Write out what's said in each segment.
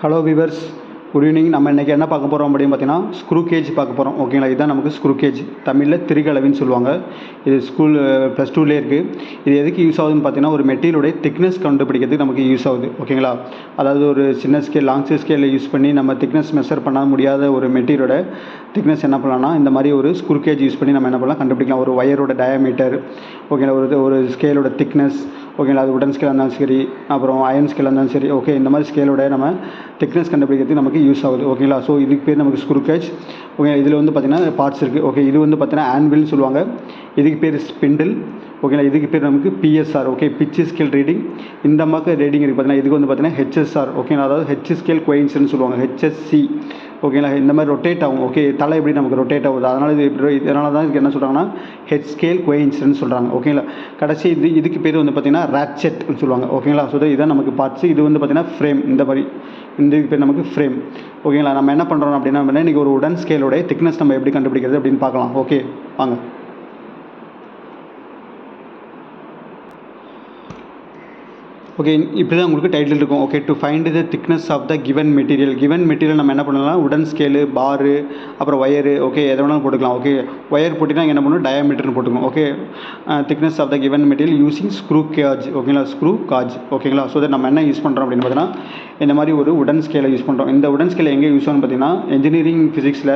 Hello viewers, good evening. நம்ம இன்றைக்கி என்ன பார்க்க போகிறோம் அப்படின்னு பார்த்தீங்கன்னா ஸ்க்ரூ கேஜ் பார்க்க போகிறோம். ஓகேங்களா, இதுதான் நமக்கு ஸ்க்ரூ கேஜ், தமிழில் திருகலவின்னு சொல்லுவாங்க. இது ஸ்கூல் ப்ளஸ் டூலேயே இருக்குது. இது எதுக்கு யூஸ் ஆகுதுன்னு பார்த்தீங்கன்னா ஒரு மெட்டீரியலுடைய திக்னஸ் கண்டுபிடிக்கிறதுக்கு நமக்கு யூஸ் ஆகுது. ஓகேங்களா, அதாவது ஒரு சின்ன ஸ்கேல் லாங் ஸ்கேலில் யூஸ் பண்ணி நம்ம திக்னஸ் மெஷர் பண்ண முடியாத ஒரு மெட்டீரியலோட திக்னஸ் என்ன பண்ணலாம்னா இந்த மாதிரி ஒரு ஸ்க்ரூ கேஜ் யூஸ் பண்ணி நம்ம என்ன பண்ணலாம் கண்டுபிடிக்கலாம். ஒரு ஒயரோட டயாமீட்டர், ஓகேங்களா, ஒரு ஸ்கேலோட திக்னஸ், ஓகேங்களா, அது உடன் ஸ்கேலாக இருந்தாலும் சரி, அப்புறம் அயன் ஸ்கேலாக இருந்தாலும் சரி, ஓகே, இந்த மாதிரி ஸ்கேலோட நம்ம திக்னஸ் கண்டுபிடிக்கிறதுக்கு நமக்கு யூஸ் ஆகுது. ஓகேங்களா, ஸோ இதுக்கு பேர் நமக்கு ஸ்க்ரூ கேஜ். ஓகே, இதில் வந்து பார்த்திங்கன்னா பார்ட்ஸ் இருக்குது. ஓகே, இது வந்து பார்த்திங்கன்னா ஆன்வில்னு சொல்லுவாங்க. இதுக்கு பேர் ஸ்பிண்டில். ஓகேங்களா, இதுக்கு பேர் நமக்கு PSR. Okay, pitch scale reading. இந்த மாதிரி ரீடிங் இருக்குது பார்த்தீங்கன்னா இதுக்கு வந்து பார்த்தீங்கன்னா ஹெச்எஸ்ஆர். ஓகேங்களா, அதாவது ஹெச் ஸ்கேல் கோயின்ஸ்னு சொல்லுவாங்க, ஹெச்எஸ்சி. ஓகேங்களா, இந்த மாதிரி ரொட்டேட் ஆகும். ஓகே, தலை எப்படி நமக்கு ரொட்டேட் ஆகுது, இதனால தான் இதுக்கு என்ன சொல்கிறாங்கன்னா ஹெச் ஸ்கேல் கோயின்ஸ்னு சொல்கிறாங்க. ஓகேங்களா, கடைசி இதுக்கு பேர் வந்து பார்த்திங்கன்னா ராட்செட்னு சொல்லுவாங்க. ஓகேங்களா, ஸோ இதான் நமக்கு பார்ட்ஸ். இது வந்து பார்த்திங்கன்னா ஃப்ரேம். இந்த மாதிரி இதுக்கு பேர் நமக்கு ஃப்ரேம். ஓகேங்களா, நம்ம என்ன பண்ணுறோம் அப்படின்னா இன்றைக்கி ஒரு உடன் ஸ்கேலோட திக்னஸ் நம்ம எப்படி கண்டுபிடிக்கிறது அப்படின்னு பார்க்கலாம். ஓகே, வாங்க. ஓகே, இப்படி தான் உங்களுக்கு டைட்டில் இருக்கும். Okay, to find the thickness of the given material நம்ம என்ன பண்ணலாம், உடன் ஸ்கேலு, பாரு, அப்புறம் ஒயரு, ஓகே, எதை வேணாலும் போட்டுக்கலாம். ஓகே, ஒயர் போட்டிங்கன்னா என்ன பண்ணணும், டயாமீட்டர்னு போட்டுக்கணும். Okay, thickness of the given material using screw gauge. ஓகேங்களா, ஸ்க்ரூ காஜ். ஓகேங்களா, ஸோ நம்ம என்ன யூஸ் பண்ணுறோம் அப்படின்னு பார்த்தீங்கன்னா இந்த மாதிரி ஒரு உடன் ஸ்கேலை யூஸ் பண்ணுறோம். இந்த உடன் ஸ்கேலை எங்கே யூஸ் ஆகும்னு பார்த்தீங்கன்னா இன்ஜினியரிங் ஃபிசிக்ஸில்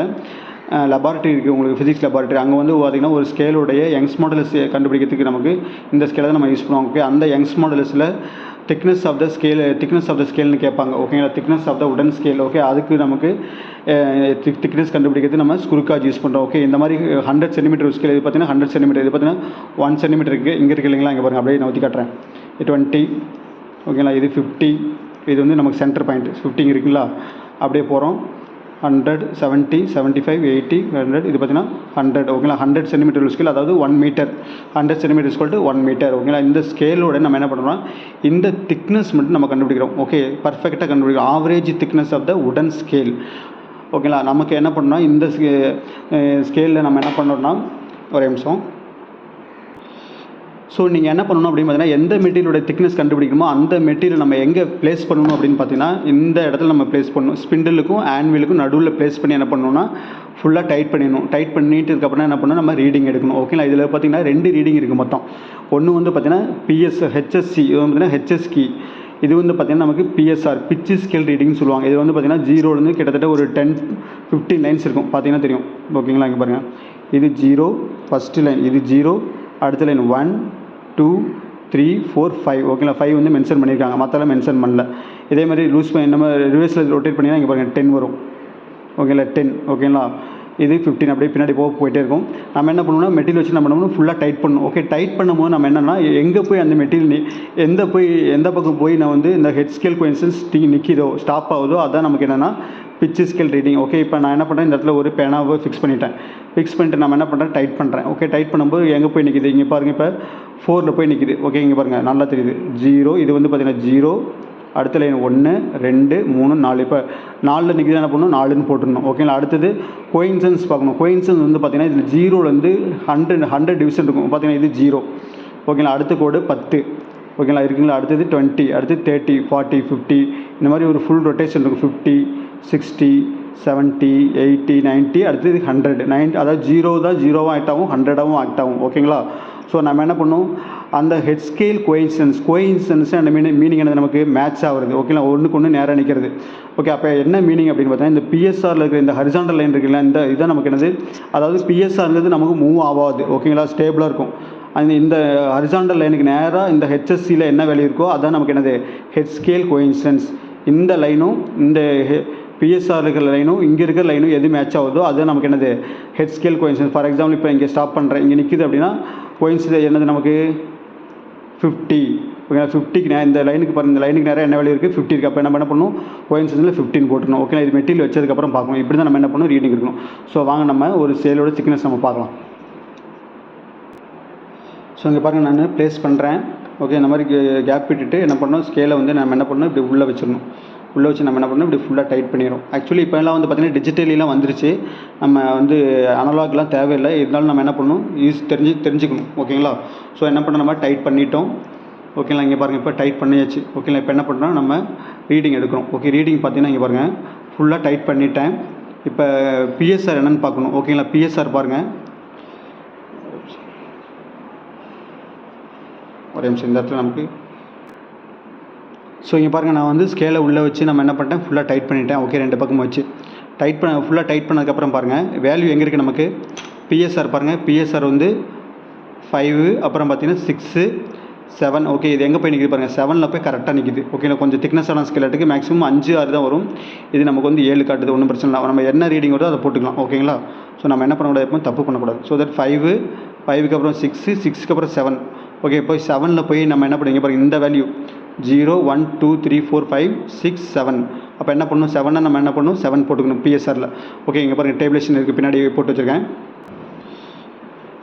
லெபார்ட்ரி இருக்குது உங்களுக்கு, ஃபிசிக்ஸ் லெபார்ட்ரி. அங்கே வந்து பார்த்திங்கன்னா ஒரு ஸ்கேலுடைய யங்ஸ் மாடுலஸ் கண்டுபிடிக்கிறதுக்கு நமக்கு இந்த ஸ்கேலை தான் நம்ம யூஸ் பண்ணுவோம். ஓகே, அந்த யங்ஸ் மாடுலஸில் திக்னஸ் ஆஃப் த ஸ்கேல்னு கேட்பாங்க. ஓகேங்களா, திக்னஸ் ஆஃப் த உடன் ஸ்கேல். ஓகே, அதுக்கு நமக்கு திக்னஸ் கண்டுபிடிக்கிறது நம்ம ஸ்க்ரூ காஜ் யூஸ் பண்ணுறோம். ஓகே, இந்த மாதிரி 100 சென்டிமீட்டர் ஸ்கேல், இது பார்த்தீங்கன்னா 100 சென்டிமீட்டர், இது பார்த்தீங்கன்னா 1 சென்டிமீட்டர் இருக்குது. இங்கே இருக்குது இல்லைங்களா, இங்கே பாருங்கள், அப்படியே நான் ஊற்றி காட்டுறேன். 20. ஓகேங்களா, இது 50. இது வந்து நமக்கு சென்டர் பாயிண்ட் 50 இருக்குங்களா, அப்படியே போகிறோம். 100, 70, 75, 80, 100. இது பார்த்தீங்கன்னா 100. ஓகேங்களா, 100 சென்டிமீட்டர் ஸ்கேல், அதாவது 1 metre. 100 centimetre scale to 1 metre. ஓகேங்களா, இந்த ஸ்கேலோட நம்ம என்ன பண்ணுறோம், இந்த திக்னஸ் மட்டும் நம்ம கண்டுபிடிக்கிறோம். ஓகே, பர்ஃபெக்டாக கண்டுபிடிக்கிறோம். ஆவரேஜ் திக்னஸ் ஆஃப் த உடன் ஸ்கேல். ஓகேங்களா, நமக்கு என்ன பண்ணோம்னா இந்த ஸ்கேலில் நம்ம என்ன பண்ணோம்னா ஒரு நிமிஷம். ஸோ நீங்கள் என்ன பண்ணணும் அப்படின்னு பார்த்தீங்கன்னா எந்த மெட்டீரியலோட திக்னஸ் கண்டுபிடிக்கணுமோ அந்த மெட்டீரியல் நம்ம எங்கே ப்ளேஸ் பண்ணணும் அப்படின்னு பார்த்தீங்கன்னா இந்த இடத்துல நம்ம ப்ளேஸ் பண்ணணும். ஸ்பிண்டிலுக்கும் ஆன்விலுக்கும் நடுவில் ப்ளேஸ் பண்ணி என்ன பண்ணணும்னா ஃபுல்லாக டைட் பண்ணிடணும். டைட் பண்ணிட்டுக்கப்புறம் என்ன பண்ணணும், நம்ம ரீடிங் எடுக்கணும். ஓகேங்களா, இதில் பார்த்தீங்கன்னா 2 ரீடிங் இருக்குது மொத்தம். ஒன்று வந்து பார்த்தீங்கன்னா ஹெச்எஸ்சி, இது வந்து பார்த்தீங்கன்னா ஹெச்எஸ் கீ. இது வந்து பார்த்திங்கன்னா நமக்கு பிஎஸ்ஆர், பிச் ஸ்கேல் ரீடிங்னு சொல்லுவாங்க. இது வந்து பார்த்திங்கன்னா 0லேருந்து கிட்டத்தட்ட ஒரு 10-15 லைன்ஸ் இருக்கும், பார்த்தீங்கன்னா தெரியும். ஓகேங்களா, இங்கே பாருங்கள், இது 0 ஃபஸ்ட்டு லைன், இது 0, அடுத்த லைன் 1, 2, 3, 4, 5. ஓகேங்களா, 5 வந்து மென்ஷன் பண்ணியிருக்காங்க, மற்றெல்லாம் மென்ஷன் பண்ணல. இதே மாதிரி லூஸ் பண்ணி நம்ம ரிவர்ஸில் ரொட்டேட் பண்ணிங்கன்னா இங்கே பாருங்கள் 10 வரும். ஓகேங்களா, 10. ஓகேங்களா, இது 15. அப்படியே பின்னாடி போயிட்டே இருக்கும். நம்ம என்ன பண்ணணும்னா மெட்டீரியல் வச்சு நம்ம பண்ணணும் ஃபுல்லாக டைட் பண்ணணும். ஓகே, டைட் பண்ணும்போது நம்ம என்னென்னா எங்கே போய் அந்த மெட்டீரியல் எந்த பக்கம் போய் நான் வந்து இந்த ஹெட் ஸ்கேல் கோயின்சிடன்ஸ் நிற்கிதோ, ஸ்டாப் ஆகுதோ, அதான் நமக்கு என்னென்னா பிச் ஸ்கேல் ரீடிங். ஓகே, இப்போ நான் என்ன பண்ணுறேன், இந்த இடத்துல ஒரு பேனாவை ஃபிக்ஸ் பண்ணிவிட்டு நம்ம என்ன பண்ணுறேன், டைட் பண்ணுறேன். ஓகே, டைட் பண்ணும்போது எங்கே போய் நிற்கிது, இங்கே பாருங்கள், இப்போ 4ல் போய் நிற்கிது. ஓகே, இங்கே பாருங்கள், நல்லா தெரியுது 0. இது வந்து பார்த்திங்கன்னா 0, அடுத்த லைன் 1, 2, 3, 4. இப்போ 4ல் நிற்கிது, என்ன பண்ணணும், 4ன்னு போட்டுடணும். ஓகேங்களா, அடுத்தது கோயின்சன்ஸ் பார்க்கணும். கோயின்சன்ஸ் வந்து பார்த்திங்கன்னா இதில் 0லேருந்து 100 டிவிஷன் இருக்கும். பார்த்திங்கன்னா இது 0. ஓகேங்களா, அடுத்த கோடு 10. ஓகேங்களா, இருக்குங்களா, அடுத்தது 20, அடுத்து 30, 40, 50. இந்த மாதிரி ஒரு ஃபுல் ரொட்டேஷன் இருக்கும். 50, 60, 70, 80, 90, அடுத்தது 100, 90. அதாவது 0 தான் 0வாக ஆக்ட் ஆகும், 100ஆகவும் ஆக்ட் ஆகும். ஓகேங்களா, ஸோ நம்ம என்ன பண்ணணும், அந்த ஹெட் ஸ்கேல் கோயின்சன்ஸ் அந்த மீனிங் என்னது, நமக்கு மேட்ச் ஆகுறது. ஓகேங்களா, ஒன்றுக்கு ஒன்று நேராக நிற்கிறது. ஓகே, அப்போ என்ன மீனிங் அப்படின்னு பார்த்தீங்கன்னா இந்த பிஎஸ்ஆரில் இருக்கிற இந்த ஹரிசாண்டல் லைன் இருக்குல்ல, இந்த இதான் நமக்கு என்னது, அதாவது பிஎஸ்ஆர்ங்கிறது நமக்கு மூவ் ஆகாது. ஓகேங்களா, ஸ்டேபிளாக இருக்கும். இந்த ஹரிசாண்டல் லைனுக்கு நேராக இந்த ஹெச்எஸ்சியில் என்ன வேல்யூ இருக்கோ அதான் நமக்கு என்னது, ஹெட் ஸ்கேல் கோயின்சன்ஸ். இந்த லைனும் இந்த பிஎஸ்ஆர் இருக்கிற லைனும் இங்கே இருக்கிற லைனும் எது மேட்ச் ஆகுதோ அது நமக்கு என்னது, head scale coincidence. For example இப்போ இங்கே ஸ்டாப் பண்ணுறேன், இங்கே நிற்கிது அப்படின்னா கோயின்சன்ஸ் என்னது நமக்கு 50. ஓகேங்களா, 50க்கு இந்த லைனுக்கு பாருங்கள், இந்த லைனுக்கு நேரம் என்ன வேல்யூ இருக்குது, 50 இருக்குது. அப்போ என்ன பண்ணணும், கோயின்சன்ஸில் 15 போட்டுருணும். ஓகேங்களா, இது மெட்டீரியல் வச்சதுக்கப்புறம் பார்க்கணும். இப்படி தான் நம்ம என்ன பண்ணணும், ரீடிங் இருக்கணும். ஸோ வாங்க நம்ம ஒரு ஸ்கேலோட திக்னஸ் நம்ம பார்க்கலாம். ஸோ இங்கே பாருங்கள், நான் ப்ளேஸ் பண்ணுறேன். ஓகே, இந்த மாதிரி கேப் விட்டுட்டு என்ன பண்ணணும், ஸ்கேலை வந்து நம்ம என்ன பண்ணணும், இப்படி உள்ளே வச்சிடணும். உள்ளே வச்சு நம்ம என்ன பண்ணணும், இப்படி ஃபுல்லாக டைட் பண்ணிடும். ஆக்சுவலி இப்போலாம் வந்து பார்த்திங்கன்னா டிஜிட்டலிலாம் வந்துருச்சு, நம்ம வந்து அனலாக்லாம் தேவையில்லை. இருந்தாலும் நம்ம என்ன பண்ணணும், தெரிஞ்சுக்கணும். ஓகேங்களா, ஸோ என்ன பண்ண நம்ம டைட் பண்ணிட்டோம். ஓகேங்களா. இங்கே பாருங்கள் இப்போ டைட் பண்ணியாச்சு. ஓகேங்களா. இப்போ என்ன பண்ணுறோம், நம்ம ரீடிங் எடுக்கிறோம். ஓகே, ரீடிங் பார்த்தீங்கன்னா இங்கே பாருங்கள் ஃபுல்லாக டைட் பண்ணிட்டேன். இப்போ பிஎஸ்ஆர் என்னென்னு பார்க்கணும். ஓகேங்களா. பிஎஸ்ஆர் பாருங்கள், ஒரே நிமிஷம் இந்த இடத்துல நமக்கு. ஸோ இங்கே பாருங்கள், நான் வந்து ஸ்கேலை உள்ளே வச்சு நம்ம என்ன பண்ணிட்டேன், ஃபுல்லாக டைட் பண்ணிட்டேன். ஓகே, 2 பக்கமும் வச்சு ஃபுல்லாக டைட் பண்ணதுக்கப்புறம் பாருங்கள் வேல்யூ எங்கே இருக்குது நமக்கு. பிஎஸ்ஆர் பாருங்கள், பிஎஸ்ஆர் வந்து 5, அப்புறம் பார்த்தீங்கன்னா 6, 7. ஓகே, இது எங்கே போய் நிற்கிது பாருங்கள், 7ல் போய் கரெக்டாக நிற்கிது. ஓகேங்களா. கொஞ்சம் திக்னஸான ஸ்கேலட்டுக்கு மேக்ஸிமம் 5, 6 தான் வரும். இது நமக்கு வந்து 7 காட்டுது. ஒன்றும் பிரச்சனை இல்லை, நம்ம என்ன ரீடிங் வருதோ அதை போட்டுக்கலாம். ஓகேங்களா. ஸோ நம்ம என்ன பண்ணக்கூடாது, எப்போ தப்பு பண்ணக்கூடாது. ஸோ தட் 5, 5க்கு அப்புறம் 6, 6க்கு அப்புறம் 7. ஓகே, போய் 7ல் போய் நம்ம என்ன பண்ணுங்க பாருங்கள், இந்த வேல்யூ 0, 1, 2, 3, 4, 5, 6, 7. அப்போ என்ன பண்ணணும், 7 நம்ம என்ன பண்ணணும், 7 போட்டுக்கணும் பிஎஸ்ஆரில். ஓகே, இங்கே பாருங்கள் டேபிளேஷன் இருக்குது, பின்னாடி போட்டு வச்சுருக்கேன்.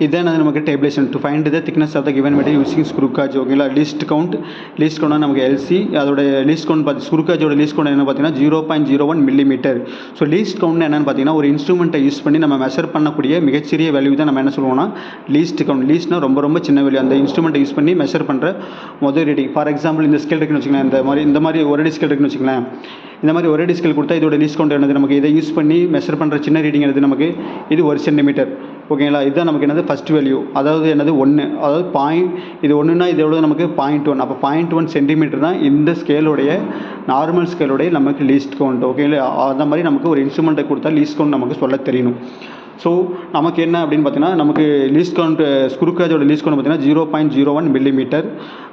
இதுதான் நமக்கு tabulation to find the thickness of the given material using screw gauge. ஓகேங்களா. லீஸ்ட் கவுண்ட் நமக்கு எல்சி, அதோட லீஸ்ட் கவுண்ட் பார்த்து ஸ்க்ரூ காஜோட லீஸ்ட் கவுண்ட் என்ன பார்த்தீங்கன்னா 0.01 மில்லிமீட்டர். ஸோ லீஸ்ட் கவுண்ட் என்னென்னு பார்த்தீங்கன்னா ஒரு இன்ஸ்ட்ருமெண்ட்டை யூஸ் பண்ணி நம்ம மெஷர் பண்ணக்கூடிய மிகச்சிறிய வேல்யூ தான் நம்ம என்ன சொல்லுவோம்னா லீஸ்ட் கவுண்ட். லீஸ்ட்னா ரொம்ப ரொம்ப சின்ன வேல்யூ. அந்த இன்ஸ்ட்ருமெண்ட்டை யூஸ் பண்ணி மெஷர் பண்ணுற முதல் ரீடிங். ஃபார் எக்ஸாம்பிள் இந்த ஸ்கேல் இருக்குன்னு வச்சுக்கலாம், இந்த மாதிரி ஒரு ஸ்கேல் இருக்குன்னு வச்சுக்கலாம். இந்த மாதிரி ஒரே ஸ்கேல் கொடுத்தா இதோட லீஸ்ட் கவுண்ட் என்னது நமக்கு, இதை யூஸ் பண்ணி மெஷர் பண்ணுற சின்ன ரீடிங் என்னது நமக்கு, இது 1 சென்டிமீட்டர். ஓகேங்களா. இதுதான் நமக்கு என்னது ஃபஸ்ட் வேல்யூ, அதாவது என்னது 1, அதாவது இது 1ன்னா இது எவ்வளோ நமக்கு 0.1. அப்போ 0.1 சென்டிமீட்டர் தான் இந்த ஸ்கேலோடைய நார்மல் ஸ்கேலோடைய நமக்கு லீஸ்ட் கவுண்ட். ஓகேங்களா. அந்த மாதிரி நமக்கு ஒரு இன்ஸ்ட்ருமெண்ட்டை கொடுத்தா லீஸ்ட் கவுண்ட் நமக்கு சொல்ல தெரியணும். ஸோ நமக்கு என்ன அப்படின்னு பார்த்தீங்கன்னா நமக்கு லீஸ்ட் கவுண்ட் ஸ்க்ரூ காஜோட லீஸ்ட் கவுண்ட் பார்த்தீங்கன்னா 0.01 மில்லிமீட்டர்.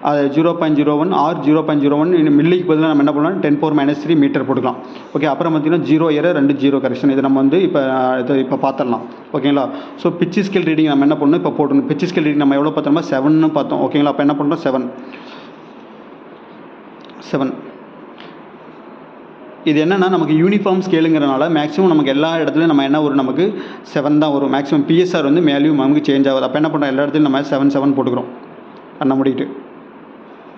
அது 0.01 ஆர் 0.01 மில்லிக்கு பதிலாக நம்ம என்ன பண்ணலாம் 10⁻³ மீட்டர் போட்டுக்கலாம். ஓகே, அப்புறம் பார்த்தீங்கன்னா 0 எரர் 2 0 கரெக்ஷன். இதை நம்ம வந்து இப்போ பார்த்துடலாம். ஓகேங்களா. ஸோ பிச்சு ஸ்கேல் ரீடிங் நம்ம என்ன பண்ணணும், இப்போ போட்டணும். பிச்சு ஸ்கேல் ரீடிங் நம்ம எவ்வளோ பார்த்தோம்னா 7ன்னு பார்த்தோம். ஓகேங்களா. அப்போ என்ன பண்ணுறோம் 7. இது என்னென்னா நமக்கு யூனிஃபார்ம் ஸ்கேலுங்கிறனால மேக்ஸிமம் நமக்கு எல்லா இடத்துலையும் நம்ம என்ன வரும், நமக்கு 7 தான் வரும். மேக்ஸிமம் பிஎஸ்ஆர் வந்து மேலேயும் நமக்கு சேஞ்ச் ஆகுது. அப்போ என்ன பண்ணுறோம், எல்லா இடத்துலையும் நம்ம 7 போட்டுக்கிறோம் பண்ண முடியிட்டு.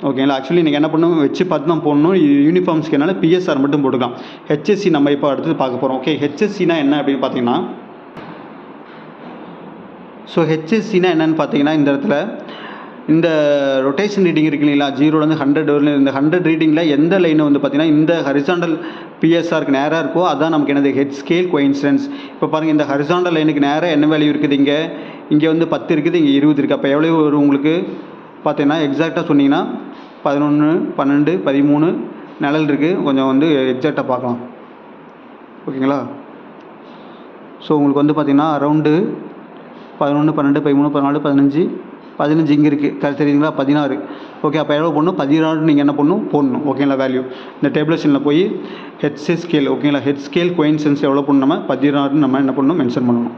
ஓகேங்களா. ஆக்சுவலி நீங்கள் என்ன பண்ணணும், வச்சு பார்த்து தான் போடணும். யூனிஃபார்ம் ஸ்கேல்னால பிஎஸ்ஆர் மட்டும் போட்டுக்கலாம். ஹெச்எஸ்சி நம்ம இப்போ அடுத்து பார்க்க போகிறோம். ஓகே, ஹெச்எஸ்சினா என்ன அப்படின்னு பார்த்தீங்கன்னா, ஸோ ஹெச்எஸ்சினா என்னென்னு பார்த்தீங்கன்னா இந்த இடத்துல இந்த ரொட்டேஷன் ரீடிங் இருக்கு இல்லைங்களா, 0லேருந்து 100 வரலும். இந்த 100 ரீடிங்கில் எந்த லைனை வந்து பார்த்தீங்கன்னா இந்த ஹரிசாண்டல் பிஎஸ்ஆருக்கு நேராக இருக்கோ அதுதான் நமக்கு என்னது ஹெட் ஸ்கேல் கோஇன்சிடென்ஸ். இப்போ பாருங்கள், இந்த ஹரிசாண்டல் லைனுக்கு நேராக என்ன வேல்யூ இருக்குது, இங்கே வந்து 10 இருக்குது, இங்கே 20 இருக்குது. அப்போ எவ்வளோ வரும் உங்களுக்கு பார்த்தீங்கன்னா எக்ஸாக்டாக சொன்னீங்கன்னா 11, 12, 13 நிழல் இருக்குது. கொஞ்சம் வந்து எக்ஸாக்டாக பார்க்கலாம். ஓகேங்களா. ஸோ உங்களுக்கு வந்து பார்த்தீங்கன்னா அரௌண்டு 11, 12, 13, 14, 15 இங்கே இருக்குது தெரியுங்களா, 16. ஓகே, அப்போ எவ்வளோ போடணும், 16 நீங்கள் என்ன போடணும். ஓகேங்களா. வேல்யூ இந்த டேபிளேஷனில் போய் ஹெச் ஸ்கேல். ஓகேங்களா. ஹெட் ஸ்கேல் கோயின்சிடென்ஸ் எவ்வளோ பண்ணணும், நம்ம 16 நம்ம என்ன பண்ணணும் மென்ஷன் பண்ணணும்.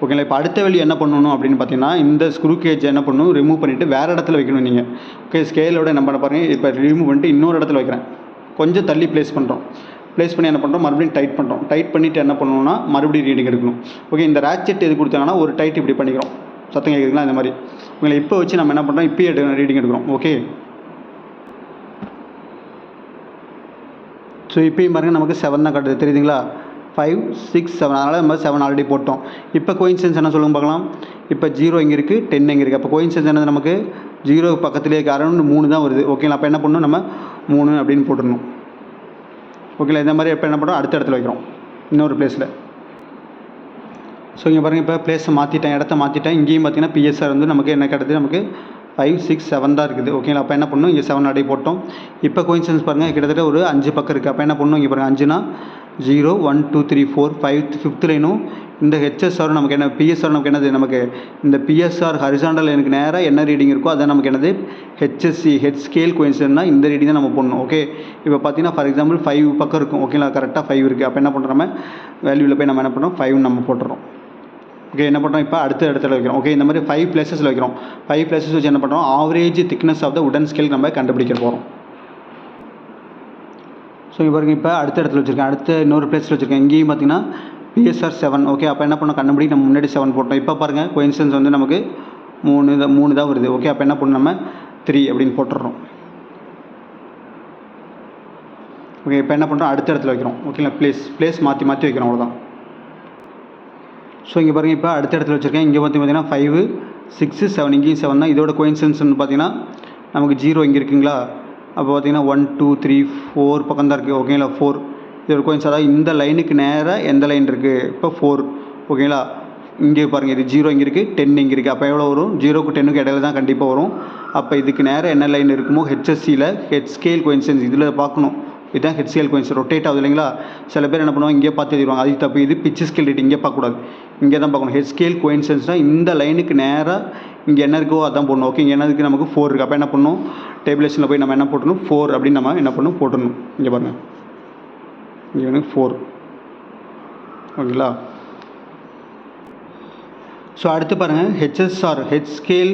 ஓகேங்களா. இப்போ அடுத்த வேல்யூ என்ன பண்ணணும் அப்படின்னு பார்த்தீங்கன்னா இந்த ஸ்க்ரூ கேஜ் என்ன பண்ணணும், ரிமூவ் பண்ணிவிட்டு வேறு இடத்துல வைக்கணும் நீங்கள். ஓகே, ஸ்கேலோட என்ன பண்ண பாருங்கள், இப்போ ரிமூவ் பண்ணிட்டு இன்னொரு இடத்துல வைக்கிறேன். கொஞ்சம் தள்ளி ப்ளேஸ் பண்ணி என்ன பண்ணுறோம், மறுபடியும் டைட் பண்ணுறோம். டைட் பண்ணிவிட்டு என்ன பண்ணணும்னா மறுபடியும் ரீடிங் எடுக்கணும். ஓகே, இந்த ரேட்செட் எது கொடுத்தாங்கன்னா ஒரு டைட் இப்படி பண்ணிக்கிறோம். சத்தம் கேட்குதுங்களா, இந்த மாதிரி. உங்களை இப்போ வச்சு நம்ம என்ன பண்ணுறோம், இப்போயே ரீடிங் எடுக்கிறோம். ஓகே, ஸோ இப்போயும் பாருங்கள் நமக்கு 7 தான் காட்டுது தெரியுதுங்களா. 5, 6, 7. அதனால் நம்ம 7 ஆல்ரெடி போட்டோம். இப்போ கோயின்சிடென்ஸ் என்ன சொல்லுங்க பார்க்கலாம். இப்போ 0 இங்கே இருக்குது, 10 இங்கே இருக்குது. அப்போ கோயின்சிடென்ஸ் என்னது நமக்கு 0 பக்கத்துலேயே இருக்குது, அரௌண்ட் 3 தான் வருது. ஓகேங்களா. அப்போ என்ன பண்ணணும், நம்ம 3 அப்படின்னு போட்டுடணும். ஓகேங்களா. இந்த மாதிரி இப்போ என்ன பண்ணுறோம், அடுத்த இடத்துல வைக்கிறோம் இன்னொரு பிளேஸில். ஸோ இங்கே பாருங்கள், இப்போ பிளேஸை மாற்றிட்டேன், இடத்த மாற்றிட்டேன். இங்கேயும் பார்த்தீங்கன்னா பிஎஸ்ஆர் வந்து நமக்கு என்ன கிடையாது, நமக்கு 5, 6, 7 தான் இருக்குது. ஓகேங்களா. அப்போ என்ன பண்ணணும், இங்கே 7 அடி போட்டோம். இப்போ கோயின்சிடென்ஸ் பாருங்கள், கிட்டத்தட்ட ஒரு 5 பக்கம் இருக்குது. அப்போ என்ன பண்ணணும், இங்கே பாருங்கள் 5னா 0, 1, 2, 3, 4, 5, 5th லைனும் இந்த ஹெச்எஸ்ஆர் நமக்கு என்ன, பிஎஸ்ஆர் நமக்கு என்னது, நமக்கு இந்த பிஎஸ்ஆர் ஹரிசாண்டல் எனக்கு நேராக என்ன ரீடிங் இருக்கோ அதான் நமக்கு என்னது ஹெச்எஸ்சி, ஹெட் ஸ்கேல் கோயின்சிடென்ட்னா இந்த ரீடிங் தான் நம்ம போடணும். ஓகே, இப்போ பார்த்தீங்கன்னா ஃபார் எக்ஸாம்பிள் 5 பக்கம் இருக்கும். ஓகேங்களா. கரெக்டாக 5 இருக்குது. அப்போ என்ன பண்ணுறோம், நம்ம வேல்யூவில் போய் நம்ம என்ன பண்ணுறோம், 5 நம்ம போட்டுறோம். ஓகே, என்ன பண்ணுறோம், இப்போ அடுத்த இடத்துல வைக்கிறோம். ஓகே, இந்த மாதிரி 5 பிளேஸஸில் வைக்கிறோம். 5 பிளேஸஸ் வச்சு என்ன பண்ணுறோம், ஆவரேஜ் திக்னஸ் ஆஃப் த உடன் ஸ்கேல் நம்ம கண்டுபிடிக்க போகிறோம். ஸோ இங்கே பாருங்கள், இப்போ அடுத்த இடத்துல வச்சுருக்கேன், அடுத்த இன்னொரு பிளேஸில் வச்சுருக்கேன். இங்கேயும் பார்த்தீங்கன்னா பிஎஸ்ஆர் 7. ஓகே, அப்போ என்ன பண்ணோம், கண்டுபிடி நம்ம முன்னாடி 7 போட்டோம். இப்போ பாருங்கள் கோயின்சிடென்ஸ் வந்து நமக்கு 3 தான் வருது. ஓகே, அப்போ என்ன பண்ணணும், நம்ம 3 அப்படின்னு போட்டுடுறோம். ஓகே, இப்போ என்ன பண்ணுறோம், அடுத்த இடத்துல வைக்கிறோம். ஓகேங்களா. பிளேஸ் மாற்றி வைக்கிறோம், அவ்வளோதான். ஸோ இங்கே பாருங்கள், இப்போ அடுத்த இடத்துல வச்சுருக்கேன். இங்கே பார்த்தீங்கன்னா 5, 6, 7 இங்கேயும் 7 தான். இதோட கோயின்சிடென்ஸ் பார்த்தீங்கன்னா நமக்கு 0 இங்கே இருக்குங்களா, அப்போ பார்த்தீங்கன்னா 1 2 3 4 பக்கம் தான் இருக்குது. ஓகேங்களா, 4 இது ஒரு கோயின்ஸ். அதாவது இந்த லைனுக்கு நேராக எந்த லைன் இருக்குது, இப்போ 4. ஓகேங்களா, இங்கே பாருங்கள், இது 0 இங்கே இருக்குது, 10 இங்கே இருக்குது. அப்போ எவ்வளோ வரும், 0க்கு 10க்கு இடையில தான் கண்டிப்பாக வரும். அப்போ இதுக்கு நேராக என்ன லைன் இருக்குமோ ஹெச்எஸ்சியில் ஹெட் ஸ்கேல் கோயின்சன்ஸ் இதில் பார்க்கணும். இதுதான் ஹெட் ஸ்கேல் கோயின்ஸ், ரொட்டேட் ஆகுது இல்லைங்களா. சில பேர் என்ன பண்ணுவாங்க, இங்கே பார்த்து எழுதிடுவாங்க, அது தப்பு. இது பிச் ஸ்கேல் ரேட் இங்கே பார்க்கக்கூடாது, இங்கே தான் பார்க்கணும். ஹெட் ஸ்கேல் கோயின்சன்ஸ்னால் இந்த லைனுக்கு நேராக இங்கே என்ன இருக்கோ அதான் போடணும். ஓகே, இங்கே என்ன இருக்குது, நமக்கு 4 இருக்குது. அப்போ என்ன பண்ணணும், டேபிளேஷனில் போய் நம்ம என்ன போட்டணும், 4 அப்படின்னு நம்ம என்ன பண்ணணும், போட்டணும். இங்கே பாருங்கள், இங்கே வந்து 4. ஓகேங்களா. ஸோ அடுத்து பாருங்கள், ஹெச்எஸ்ஆர் ஹெட் ஸ்கேல்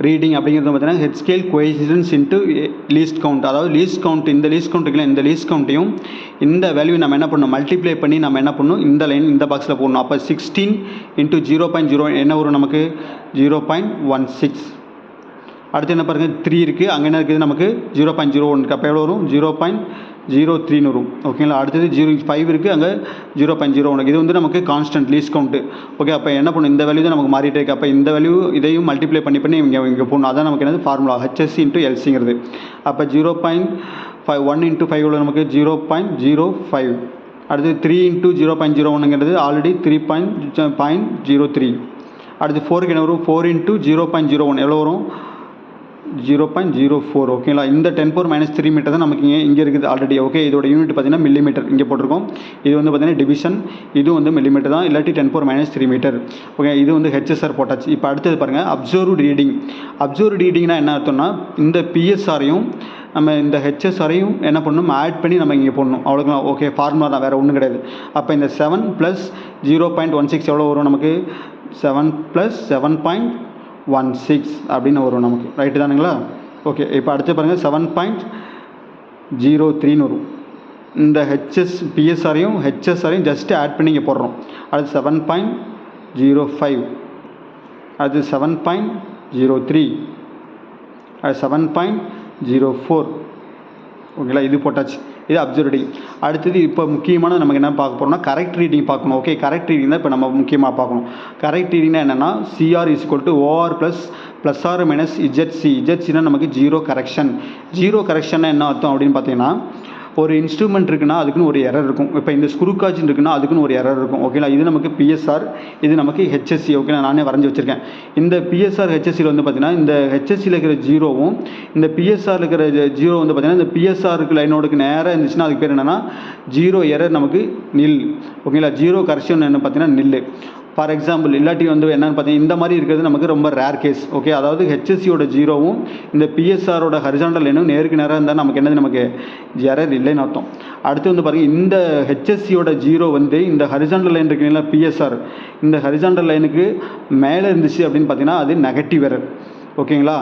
ரீடிங் அப்படிங்கிறது பார்த்தீங்கன்னா head scale coefficients into least count. அதாவது லீஸ்ட் கவுண்ட், இந்த லீஸ்ட் கவுண்ட் இருக்குல்ல, இந்த லீஸ்ட் கவுண்ட்டையும் இந்த வேல்யூ நம்ம என்ன பண்ணணும், மல்டிப்ளை பண்ணி நம்ம என்ன பண்ணணும், இந்த லைன் இந்த பாக்ஸில் போடணும். அப்போ 16 இன்ட்டு 0.0 என்ன வரும் நமக்கு, 0.16. அடுத்து என்ன பாருங்கள், 3 இருக்குது, அங்கே என்ன இருக்குது நமக்கு 0.01 இருக்குது. அப்போ எவ்வளோ வரும், 0.03 வரும். ஓகேங்களா. அடுத்தது 5 இருக்குது, அங்கே 0.01. இது வந்து நமக்கு கான்ஸ்டன்ட் லீஸ்ட் கவுண்ட்டு. ஓகே, அப்போ என்ன பண்ணணும், இந்த வேல்யூ தான் நமக்கு மாறிட்டே இருக்குது. அப்போ இந்த வேல்யூ இதையும் மல்டிப்ளை பண்ணி இங்கே போடணும். அதான் நமக்கு என்னது ஃபார்முலா, ஹெச்எஸ்சி இன்ட்டு எல்சிங்கிறது. அப்போ 0.1 இன்ட்டு 5 எவ்வளோ நமக்கு 0.05. அடுத்து 3 இன்ட்டு 0.01ங்கிறது ஆல்ரெடி 3.03. அடுத்து 4க்கு என்ன வரும், 4 இன்ட்டு 0.01 எவ்வளோ வரும், 0.04. ஓகேங்களா. இந்த 10⁻³ மீட்டர் தான் நமக்கு இங்கே இருக்குது ஆல்ரெடி. ஓகே, இதோட யூனிட் பார்த்தீங்கன்னா மில்லிமீட்டர் இங்கே போட்டிருக்கோம். இது வந்து பார்த்தீங்கன்னா டிவிஷன், இது வந்து மில்லிமீட்டர் தான், இல்லாட்டி 10⁻³ மீட்டர். ஓகே, இது வந்து ஹெச்எஸ்ஆர் போட்டாச்சு. இப்போ அடுத்தது பாருங்கள், அப்சர்வ்டு ரீடிங். அப்சர்வ்டு ரீடிங்னா என்ன அர்த்தம்னா, இந்த பிஎஸ்ஆரையும் நம்ம இந்த ஹெச்எஸ்ஆரையும் என்ன பண்ணணும், ஆட் பண்ணி நம்ம இங்கே போடணும். அவ்வளோதான். ஓகே, ஃபார்முலா தான், வேறு ஒன்றும் கிடையாது. அப்போ இந்த 7 + 0.16 எவ்வளோ வரும் நமக்கு, 7 + 7.16 அப்படின்னு வரும் நமக்கு. ரைட்டு தானுங்களா. ஓகே, இப்போ அடுத்து பாருங்கள், 7.03 வரும். இந்த பிஎஸ்ஆரையும் ஹெச்எஸ்ஆரையும் ஜஸ்ட்டு ஆட் பண்ணி இங்கே போடுறோம். அடுத்து 7.05, அடுத்து 7.03, அது 7.04. ஓகேங்களா, இது போட்டாச்சு. இது அப்சர்வ் ரீடிங். அடுத்தது இப்போ முக்கியமான நமக்கு என்ன பார்க்க போகிறோம்னா, கரெக்ட் ரீடிங் பார்க்கணும். ஓகே, கரெக்ட் ரீடிங் தான் இப்போ நம்ம முக்கியமாக பார்க்கணும். கரெக்ட் ரீடிங்னா என்னென்னா, CR = OR + R minus ZC. ZCனா நமக்கு ஜீரோ கரெக்ஷன். ஜீரோ கரெக்ஷன்னா என்ன அர்த்தம் அப்படின்னு பார்த்தீங்கன்னா, ஒரு இன்ஸ்ட்ருமெண்ட் இருக்குன்னா அதுக்குன்னு ஒரு எரர் இருக்கும். இப்போ இந்த ஸ்க்ரூ காஜின் இருக்குன்னா அதுக்குன்னு ஒரு எரர் இருக்கும். ஓகேங்களா. இது நமக்கு பிஎஸ்ஆர், இது நமக்கு ஹெச்எஸ்சி. ஓகேங்களா, நானே வரைஞ்சி வச்சுருக்கேன். இந்த பிஎஸ்ஆர் ஹெச்எஸ்சியில் வந்து பார்த்தீங்கன்னா, இந்த ஹெச்எஸ்சியில் இருக்கிற ஜீரோவும் இந்த பிஎஸ்ஆர் இருக்கிற ஜீரோ வந்து பார்த்தீங்கன்னா, இந்த பிஎஸ்ஆருக்கு லைனோடுக்கு நேராக இருந்துச்சுன்னா அதுக்கு பேர் என்னென்னா ஜீரோ எரர், நமக்கு நில். ஓகேங்களா, ஜீரோ கரெக்ஷன் என்ன பார்த்தீங்கன்னா நில். ஃபார் எக்ஸாம்பிள், இல்லாட்டி வந்து என்னென்னு பார்த்தீங்கன்னா, இந்த மாதிரி இருக்கிறது நமக்கு ரொம்ப ரேர் கேஸ். ஓகே, அதாவது ஹெச்எஸ்சியோட ஜீரோவும் இந்த பிஎஸ்ஆரோட ஹரிசாண்டல் லைனும் நேருக்கு நேராக இருந்தால் நமக்கு என்னது, நமக்கு எரர் இல்லைன்னு அர்த்தம். அடுத்து வந்து பாருங்கள், இந்த ஹெச்எஸ்சியோட ஜீரோ வந்து இந்த ஹரிசாண்டல் லைன் இருக்குங்களா பிஎஸ்ஆர், இந்த ஹரிசாண்டல் லைனுக்கு மேலே இருந்துச்சு அப்படின்னு பார்த்தீங்கன்னா அது நெகட்டிவ் எரர். ஓகேங்களா.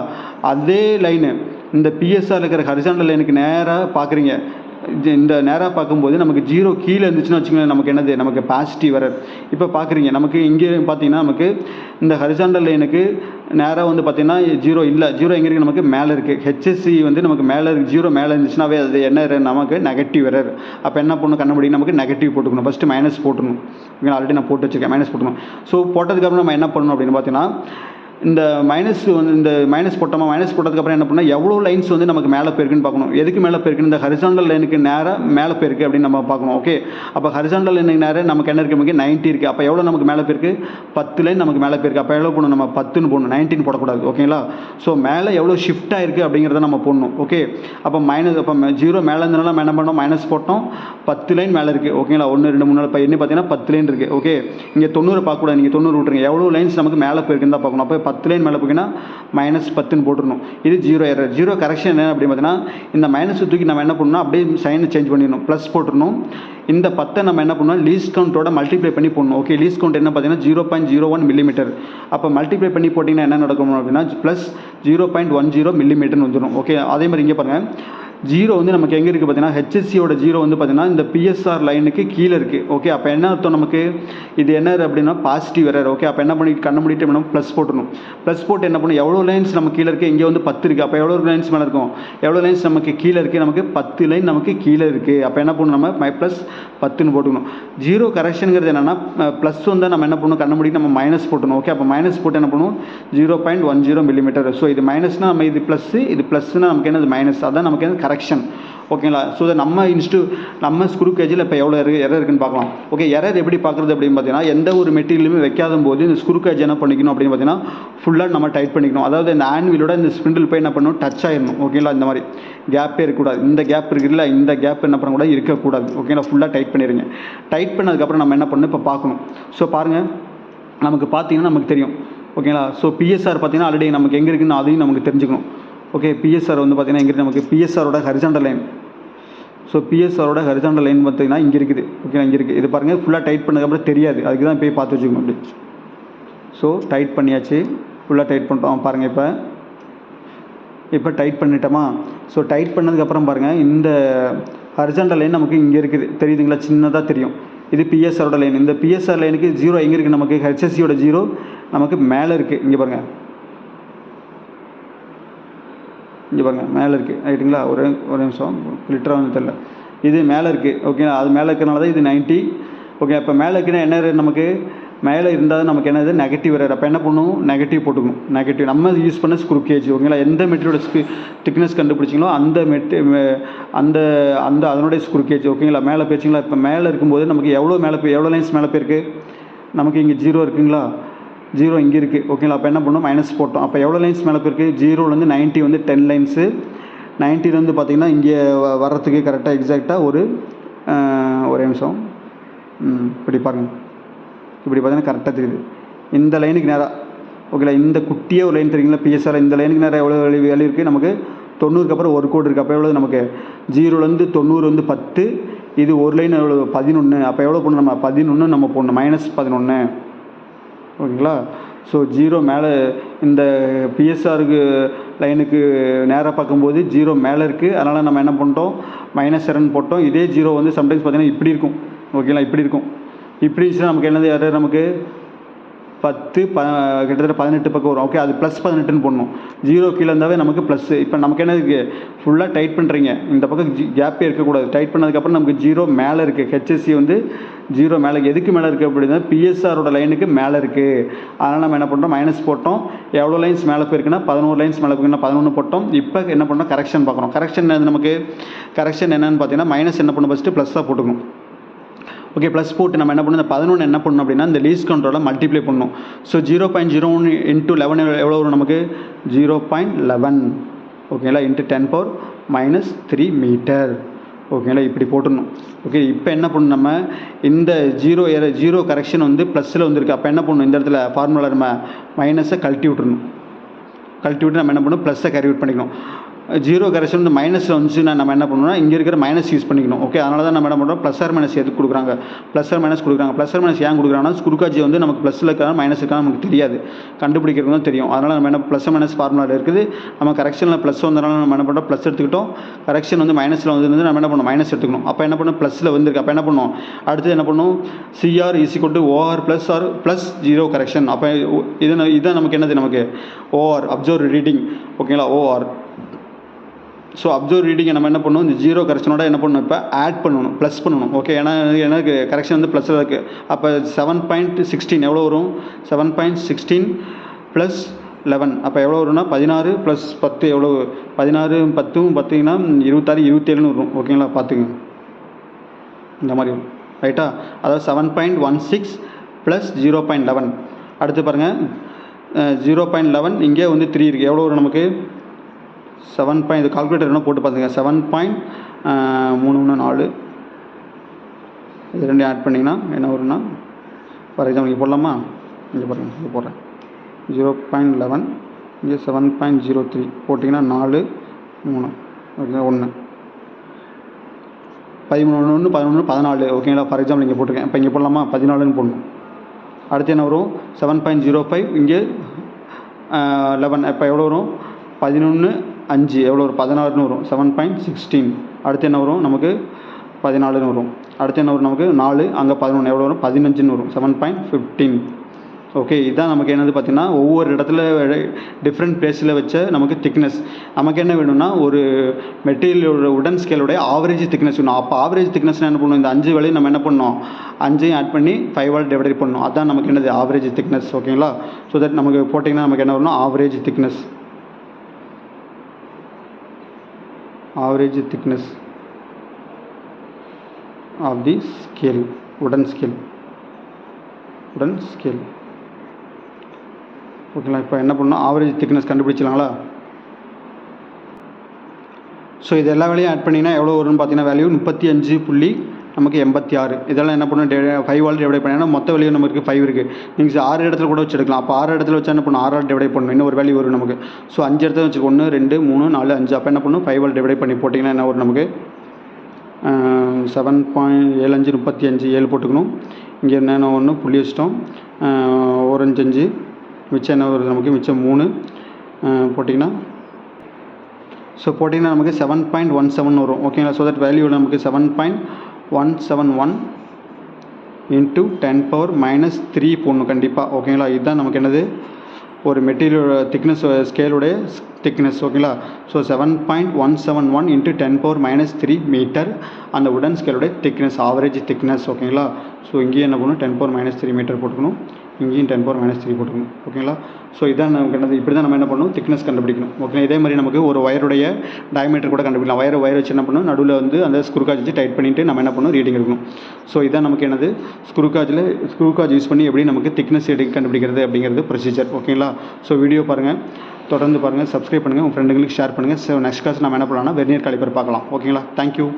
அதே லைனு இந்த பிஎஸ்ஆர் இருக்கிற ஹரிசாண்டல் லைனுக்கு நேராக பார்க்குறீங்க, இந்த நேராக பார்க்கும்போது நமக்கு ஜீரோ கீழே இருந்துச்சுன்னு வச்சுக்கோங்களேன், நமக்கு என்னது, நமக்கு பாசிட்டிவ் எரர். இப்போ பார்க்குறீங்க, நமக்கு இங்கே பார்த்தீங்கன்னா நமக்கு இந்த ஹரிசாண்டல் லைனுக்கு நேராக வந்து பார்த்தீங்கன்னா ஜீரோ இல்லை. ஜீரோ எங்கே இருக்குது, நமக்கு மேலே இருக்குது. ஹெச்எஸ்சி வந்து நமக்கு மேலே இருக்குது. ஜீரோ மேலே இருந்துச்சுனாவே அது என்ன எரர், நமக்கு நெகட்டிவ் எரர். அப்போ என்ன பண்ணணும், கண்டுபிடி, நமக்கு நெகட்டிவ் போட்டுக்கணும். First minus போட்டுணும். ஆல்ரெடி நான் போட்டு வச்சுருக்கேன், மைனஸ் போட்டுணும். ஸோ போட்டதுக்கப்புறம் நம்ம என்ன பண்ணணும் அப்படின்னு பார்த்தீங்கன்னா, இந்த மைனஸ் வந்து இந்த மைனஸ் போட்டோமா, மைனஸ் போட்டதுக்கப்புறம் என்ன பண்ணால் எவ்வளோ லைன்ஸ் வந்து நமக்கு மேலே போயிருக்குன்னு பார்க்கணும். எதுக்கு மேலே போயிருக்குன்னு, இந்த ஹரிசாண்டல் லைனுக்கு நேராக மேலே போயிருக்கு அப்படின்னு நம்ம பார்க்கணும். ஓகே, அப்போ ஹரிசாண்டல் லைனுக்கு நேராக நமக்கு என்ன இருக்குது, நமக்கு 90 இருக்குது. அப்போ எவ்வளோ நமக்கு மேலே போயிருக்கு, 10 லைன் நமக்கு மேலே போயிருக்கு. அப்போ எவ்வளோ போடணும், நம்ம 10ன்னு போடணும், 19 போடக்கூடாது. ஓகேங்களா. ஸோ மேலே எவ்வளோ ஷிஃப்ட் ஆகிருக்கு அப்படிங்கிறத நம்ம போடணும். ஓகே, அப்போ மைனஸ், அப்போ ஜீரோ மேலே இருந்தனால நம்ம என்ன பண்ணோம், மைனஸ் போட்டோம். 10 லைன் மேலே இருக்குது. ஓகேங்களா, 1 2 3 4 என்ன பார்த்தீங்கன்னா 10 லைன் இருக்குது. ஓகே, இங்கே 90 பார்க்கக்கூடாது, நீங்கள் 90 விட்டுருங்க. எவ்வளோ லைன்ஸ் நமக்கு மேலே போயிருக்குன்னு தான் பார்க்கணும். அப்போ 10 லைன் மேலே போய்ங்கன்னா -10ன்னு போட்டுருணும். இது ஜீரோ எரர். ஜீரோ கரெக்ஷன் என்ன அப்படின்னு பார்த்தீங்கன்னா, இந்த மைனஸ் தூக்கி நம்ம என்ன பண்ணணும், அப்படியே சைனை சேஞ்ச் பண்ணிடணும், ப்ளஸ் போட்டுருணும். இந்த 10 நம்ம என்ன பண்ணணும், லீஸ்ட் கவுண்டோட மல்டிப்ளை பண்ணி போடணும். ஓகே, லீஸ்ட் கவுண்ட் என்ன பார்த்தீங்கன்னா 0.01 மில்லிமீட்டர். அப்போ மல்டிப்ளை பண்ணி போட்டிங்கன்னா என்ன நடக்கும் அப்படின்னா +0.10 மில்லிமீட்டர்னு வந்துடும். ஓகே, அதே மாதிரி இங்கே பாருங்கள், ஜீரோ வந்து நமக்கு எங்கே இருக்குது பார்த்தீங்கன்னா ஹெச்எஸ்சியோட ஜீரோ வந்து பார்த்தீங்கன்னா இந்த பிஎஸ்ஆர் லைனுக்கு கீழே இருக்குது. ஓகே, அப்போ என்ன அர்த்தம் நமக்கு இது என்ன அப்படின்னா பாசிட்டிவ் எரர். ஓகே, அப்போ என்ன பண்ணி கண்ண மூடிட்டு நம்ம ப்ளஸ் போட்டணும். ப்ளஸ் போட்டு என்ன பண்ணணும், எவ்வளோ லைன்ஸ் நம்ம கீழே இருக்குது, இங்கே வந்து 10 இருக்குது. அப்போ எவ்வளோ லைன்ஸ் மேலே இருக்கும், எவ்வளோ லைன்ஸ் நமக்கு கீழே இருக்குது, நமக்கு 10 லைன் நமக்கு கீழே இருக்குது. அப்போ என்ன பண்ணணும், நம்ம ப்ளஸ் 10ன்னு போட்டுக்கணும். ஜீரோ கரெக்ஷனுங்கிறது என்னென்னா ப்ளஸ் வந்து நம்ம என்ன பண்ணணும், கண்ண மூடிட்டு நம்ம மைனஸ் போட்டணும். ஓகே, அப்போ மைனஸ் போட்டு என்ன பண்ணுவோம் 0.10 மில்லிமீட்டர். ஸோ இது மைனஸ்னால் நம்ம இது ப்ளஸ்ஸு, இது ப்ளஸ்னால் நமக்கு என்னது மைனஸ், அதான் நமக்கு என்ன கரெக்ஷன். ஓகேங்களா. ஸோ இதை நம்ம ஸ்க்ரூ கேஜில் இப்போ எவ்வளோ எரர் இருக்குன்னு பார்க்கலாம். ஓகே, எரர் எப்படி பார்க்குறது அப்படின்னு பார்த்தீங்கன்னா எந்த ஒரு மெட்டீரியலுமே வைக்காத போது இந்த ஸ்க்ரூ கேஜ் என்ன பண்ணிக்கணும் அப்படின்னு பார்த்தீங்கன்னா ஃபுல்லாக நம்ம டைட் பண்ணிக்கணும். அதாவது இந்த ஆன்விலோட இந்த ஸ்பிண்டில் போய் என்ன பண்ணணும், டச் ஆயிடணும். ஓகேங்களா, இந்த மாதிரி கேப்பே இருக்கக்கூடாது. இந்த கேப் இருக்குல்ல, இந்த கேப் என்ன பண்ணக்கூடாது, இருக்கக்கூடாது. ஓகேங்களா, ஃபுல்லாக டைட் பண்ணிடுங்க. டைட் பண்ணதுக்கப்புறம் நம்ம என்ன பண்ணணும் இப்போ பார்க்கணும். ஸோ பாருங்கள், நமக்கு பார்த்தீங்கன்னா நமக்கு தெரியும். ஓகேங்களா, ஸோ பிஎஸ்ஆர் பார்த்தீங்கன்னா ஆல்ரெடி நமக்கு எங்கே இருக்குன்னு அதையும் நமக்கு தெரிஞ்சுக்கணும். ஓகே, பிஎஸ்ஆர் வந்து பார்த்தீங்கன்னா எங்கே நமக்கு பிஎஸ்ஆரோட ஹரிசாண்டல் லைன். ஸோ பிஎஸ்ஆரோட ஹரிசாண்டல் லைன் பார்த்தீங்கன்னா இங்கே இருக்குது. ஓகே, இங்கே இருக்குது. இது பாருங்கள், ஃபுல்லாக டைட் பண்ணதுக்கப்புறம் தெரியாது, அதுக்கு தான் போய் பார்த்து வச்சுக்கணும் அப்படி. ஸோ டைட் பண்ணியாச்சு, ஃபுல்லாக டைட் பண்ணிட்டோம். பாருங்கள், இப்போ டைட் பண்ணிட்டோமா. ஸோ டைட் பண்ணதுக்கப்புறம் பாருங்கள், இந்த ஹரிசாண்டல் லைன் நமக்கு இங்கே இருக்குது, தெரியுதுங்களா, சின்னதாக தெரியும். இது பிஎஸ்ஆரோட லைன். இந்த பிஎஸ்ஆர் லைனுக்கு ஜீரோ எங்கே இருக்குது, நமக்கு ஹெச்எஸ்சியோட ஜீரோ நமக்கு மேலே இருக்குது. இங்கே பாருங்கள், இங்கே பாருங்கள் மேலே இருக்குது. ரைட்டுங்களா, ஒரு நிமிஷம் லிட்டராக வந்து தெரியல, இது மேலே இருக்குது. ஓகே, அது மேலே இருக்கிறனால தான் இது 90. ஓகே, அப்போ மேலே இருக்குன்னா என்ன, நமக்கு மேலே இருந்தால் நமக்கு என்னது நெகட்டிவ் எரர். அப்போ என்ன பண்ணணும், நெகட்டிவ் போட்டுக்கணும். நெகட்டிவ் நம்ம யூஸ் பண்ண ஸ்க்ரூ கேஜ். ஓகேங்களா, எந்த மெட்டீரியலோட திக்னஸ் கண்டுபிடிச்சிங்களோ அந்த அதனுடைய ஸ்க்ரூ கேஜ். ஓகேங்களா, மேலே போயிடுச்சிங்களா. இப்போ மேலே இருக்கும்போது நமக்கு எவ்வளோ லைன்ஸ் மேலே போயிருக்கு, நமக்கு இங்கே ஜீரோ இருக்குங்களா, ஜீரோ இங்கே இருக்குது. ஓகேங்களா, அப்போ என்ன பண்ணோம், மைனஸ் போட்டோம். அப்போ எவ்வளோ லைன்ஸ் மேலே போயிருக்கு, ஜீரோலேருந்து 90 வந்து 10 லைன்ஸு. 90லேருந்து பார்த்திங்கன்னா இங்கே வர்றதுக்கு கரெக்டாக எக்ஸாக்டாக ஒரு நிமிஷம் இப்படி பாருங்கள், இப்படி பார்த்தீங்கன்னா கரெக்டாக தெரியுது. இந்த லைனுக்கு நேராக ஓகேங்களா, இந்த குட்டியே ஒரு லைன் தெரியுங்களா பிஎஸ்ஆர், இந்த லைனுக்கு நேராக எவ்வளோ வேல்யூ இருக்குது, நமக்கு 90க்கு அப்புறம் ஒரு கோடு இருக்குது. அப்போ எவ்வளோ நமக்கு 0லேருந்து 90 வந்து 10, இது ஒரு லைன் எவ்வளோ 11. அப்போ எவ்வளோ போடணும், நம்ம 11 நம்ம போடணும், -11. ஓகேங்களா. ஸோ ஜீரோ மேலே இந்த பிஎஸ்ஆருக்கு லைனுக்கு நேராக பார்க்கும்போது ஜீரோ மேலே இருக்குது. அதனால் நம்ம என்ன பண்ணிட்டோம், -7 போட்டோம். இதே ஜீரோ வந்து சம்டைம்ஸ் பார்த்திங்கன்னா இப்படி இருக்கும். ஓகேங்களா, இப்படி இருக்கும். இப்படி இருந்துச்சுன்னா நமக்கு என்னது யார், நமக்கு 10 கிட்டத்தட்ட 18 பக்கம் வரும். ஓகே, அது +18ன்னு போடணும். ஜீரோ கீழே இருந்தாவே நமக்கு ப்ளஸ்ஸு. இப்போ நமக்கு என்ன இருக்குது, ஃபுல்லாக டைட் பண்ணுறீங்க, இந்த பக்கம் கேப்பே இருக்கக்கூடாது. டைட் பண்ணதுக்கப்புறம் நமக்கு ஜீரோ மேலே இருக்குது. ஹெச்எஸ்சி வந்து ஜீரோ மேலே, எதுக்கு மேலே இருக்குது அப்படின்னா பிஎஸ்ஆரோட லைனுக்கு மேலே இருக்குது. அதனால் நம்ம என்ன பண்ணுறோம், மைனஸ் போட்டோம். எவ்வளோ லைன்ஸ் மேலே போயிருக்குன்னா 11 லைன்ஸ் மேலே போயிருக்குன்னா 11 போட்டோம். இப்போ என்ன பண்ணோம், கரெக்ஷன் பார்க்குறோம். கரெக்ஷன் நமக்கு கரெக்ஷன் என்னென்னு பார்த்தீங்கன்னா மைனஸ் என்ன பண்ணணும், ஃபஸ்ட்டு ப்ளஸ்ஸாக போட்டுக்கணும். ஓகே, ப்ளஸ் போட்டு நம்ம என்ன பண்ணணும், இந்த 11 என்ன பண்ணணும் அப்படின்னா இந்த லீஸ்ட் கவுண்டரோட மல்டிப்ளை பண்ணணும். ஸோ 0.01 × 11 எவ்வளோ வரும், நமக்கு 0.11. ஓகேங்களா, × 10⁻³ மீட்டர். ஓகேங்களா, இப்படி போட்டுடணும். ஓகே, இப்போ என்ன பண்ணணும், நம்ம இந்த ஜீரோ கரெக்ஷன் வந்து ப்ளஸில் வந்துருக்கு. அப்போ என்ன பண்ணணும், இந்த இடத்துல ஃபார்முலா நம்ம மைனஸை கழட்டி விட்டுறணும். கழட்டி விட்டு நம்ம என்ன பண்ணணும், ப்ளஸ்ஸை கேரி அவுட் பண்ணிக்கணும். ஜீரோ கரெக்ஷன் வந்து மைனஸில் வந்துச்சுன்னா நம்ம என்ன பண்ணணும்னா இங்கே இருக்கிற மைனஸ் யூஸ் பண்ணிக்கணும். ஓகே, அதனால தான் நம்ம என்ன பண்ணுறோம், ப்ளஸ் ஆர் மைனஸ் எதுக்கு கொடுக்குறாங்க, ப்ளஸ் ஆர் மைனஸ் கொடுக்குறாங்க. ப்ளஸ் ஆர் மைனஸ் ஏன் கொடுக்குறாங்கன்னா ஸ்க்ரூ கேஜ் வந்து நமக்கு ப்ளஸில் இருக்கா மைனஸ் இருக்கா நமக்கு தெரியாது, கண்டுபிடிக்கிறது தான் தெரியும். அதனால் நம்ம என்ன ப்ளஸ் மைனஸ் ஃபார்முலா இருக்குது. நம்ம கரெக்ஷனில் ப்ளஸ் வந்தனால நம்ம என்ன பண்ணுறோம், ப்ளஸ் எடுத்துக்கிட்டோம். கரெக்ஷன் வந்து மைனஸில் வந்து நம்ம என்ன பண்ணணும், மைனஸ் எடுத்துக்கணும். அப்போ என்ன பண்ணணும், ப்ளஸில் வந்துருக்கு. அப்போ என்ன பண்ணணும், அடுத்து என்ன பண்ணணும், CR = OR + ஜீரோ கரெக்ஷன். அப்போ இதான் நமக்கு என்னது, நமக்கு OR அப்சர்வ் ரீடிங். ஓகேங்களா, OR. ஸோ அப்சர்வ் ரீடிங்கை நம்ம என்ன பண்ணணும், இந்த ஜீரோ கரெக்ஷனோட என்ன பண்ணணும், இப்போ ஆட் பண்ணணும், ப்ளஸ் பண்ணணும். ஓகே, ஏன்னா எனக்கு கரெக்ஷன் வந்து ப்ளஸில் இருக்குது. அப்போ 7.16 எவ்வளோ வரும், 7.16 + 11. அப்போ எவ்வளோ வரும்னா 16 + 10 எவ்வளோ, 16 10 பார்த்தீங்கன்னா 26 27ன்னு வரும். ஓகேங்களா, பார்த்துங்க இந்த மாதிரி வரும். ரைட்டா, அதாவது 7.16 + 0.11. அடுத்து பாருங்கள், 0.11 இங்கே வந்து 3 இருக்குது. எவ்வளோ வரும் நமக்கு, 7. இது கால்குலேட்டர் என்ன போட்டு பார்த்துங்க, 7.34 இது ரெண்டு ஆட் பண்ணிங்கன்னா என்ன வரும்னா, ஃபார் எக்ஸாம்பிள் இங்கே போடலாமா, இங்கே பாருங்கள், இங்கே போடுறேன் 0.11 இங்கே 7.03 போட்டிங்கன்னா 4 3 ஓகேங்களா, 1 13 11 14. ஓகேங்களா, ஃபார் எக்ஸாம்பிள் இங்கே போட்டிருக்கேன். இப்போ இங்கே போடலாமா, 14ன்னு போடணும். அடுத்து என்ன வரும், 7.05 இங்கே 11. இப்போ எவ்வளோ வரும், 11 5 எவ்வளோ வரும் 16ன்னு வரும் 7.16. அடுத்து என்ன வரும் நமக்கு 14ன்னு வரும். அடுத்து என்ன வரும் நமக்கு 4 அங்கே 11 எவ்வளோ வரும் 15ன்னு வரும் 7.15. ஓகே, இதுதான் நமக்கு என்னது பார்த்திங்கன்னா ஒவ்வொரு இடத்துல டிஃப்ரெண்ட் பிளேஸில் வச்ச நமக்கு திக்னஸ். நமக்கு என்ன வேணும்னா ஒரு மெட்டீரியலோட உடன் ஸ்கேலோடைய ஆவரேஜ் திக்னஸ் வேணும். அப்போ ஆவரேஜ் திக்னஸ் என்ன பண்ணணும், இந்த 5 வேலையும் நம்ம என்ன பண்ணோம் 5ஐயும் ஆட் பண்ணி 5ஆல் டிவைட் பண்ணணும். அதுதான் நமக்கு என்னது ஆவரேஜ் திக்னஸ். ஓகேங்களா? ஸோ தட் நமக்கு போட்டிங்கன்னா நமக்கு என்ன வரணும் average thickness of the scale, உடன் ஸ்கேல். ஓகேங்களா? இப்போ என்ன பண்ணணும் ஆவரேஜ் திக்னஸ் கண்டுபிடிச்சிடலாங்களா? ஸோ இது எல்லா வேலையும் ஆட் பண்ணிங்கன்னா எவ்வளோ வரும்னு பார்த்தீங்கன்னா வேல்யூ 35.86. இதெல்லாம் என்ன பண்ணணும் 5ஆல் டிவைட் பண்ணிங்கன்னா மொத்த வேல்யூ நமக்கு 5 இருக்குது. நீங்கள் 6 இடத்துல கூட வச்சு எடுக்கலாம். அப்போ 6 இடத்துல வச்சா என்ன பண்ணணும் 6ஆல் டிவைட் பண்ணணும், இன்னும் ஒரு வேல்யூ வரும் நமக்கு. ஸோ 5 இடத்துல வச்சு 1 2 3 4 5 அப்போ என்ன பண்ணணும் 5ஆல் டிவைட் பண்ணி போட்டிங்கன்னா என்ன வரும் நமக்கு 7.75 35 7 போட்டுக்கணும். இங்கே என்னென்ன ஒன்று புள்ளி வச்சிட்டோம். ஒரு 5 மிச்சம் என்ன வருது நமக்கு மிச்சம் 3 போட்டிங்கன்னா நமக்கு 7.17 வரும். ஓகேங்களா? ஸோ தட் வேல்யூ நமக்கு 7.171 இன்ட்டு 10⁻³ போடணும் கண்டிப்பாக. ஓகேங்களா? இதுதான் நமக்கு என்னது ஒரு மெட்டீரியலோட திக்னஸ் ஸ்கேலுடைய திக்னஸ். ஓகேங்களா? ஸோ 7.171 இன்ட்டு 10⁻³ மீட்டர் அந்த உடன் ஸ்கேலுடைய திக்னஸ், ஆவரேஜ் திக்னஸ். ஓகேங்களா? ஸோ இங்கேயும் என்ன பண்ணணும் 10⁻³ மீட்டர் போட்டுக்கணும், இங்கேயும் 10⁻³ போட்டுக்கணும். ஓகேங்களா? ஸோ இதான் நமக்கு என்னது இப்படி தான் நம்ம என்ன பண்ணணும் திக்னஸ் கண்டுபிடிக்கணும். ஓகே, இதே மாதிரி நமக்கு ஒரு ஒயருடைய டயமீட்டர் கூட கண்டுபிடிக்கலாம். வயர் வச்சு என்ன பண்ணணும் நடுவில் வந்து அந்த ஸ்க்ரூ காஜ் வச்சு டைட் பண்ணிவிட்டு நம்ம என்ன பண்ணணும் ரீடிங் எடுக்கணும். ஸோ இதான் நமக்கு என்னது ஸ்க்ரூ காஜ் யூஸ் பண்ணி எப்படி நமக்கு திக்னஸ் கண்டுபிடிக்கிறது அப்படிங்கிறது ப்ரொசீஜர். ஓகேங்களா? ஸோ வீடியோ பாருங்கள், தொடர்ந்து பாருங்கள், சப்ஸ்கிரைப் பண்ணுங்கள், உங்கள் ஃப்ரெண்டுங்களுக்கு ஷேர் பண்ணுங்கள். ஸோ நெக்ஸ்ட் கிளாஸ் நம்ம என்ன பண்ணலாம்னா வெர்னியர் காலிப்பர் பார்க்கலாம். ஓகேங்களா? தேங்க்யூ.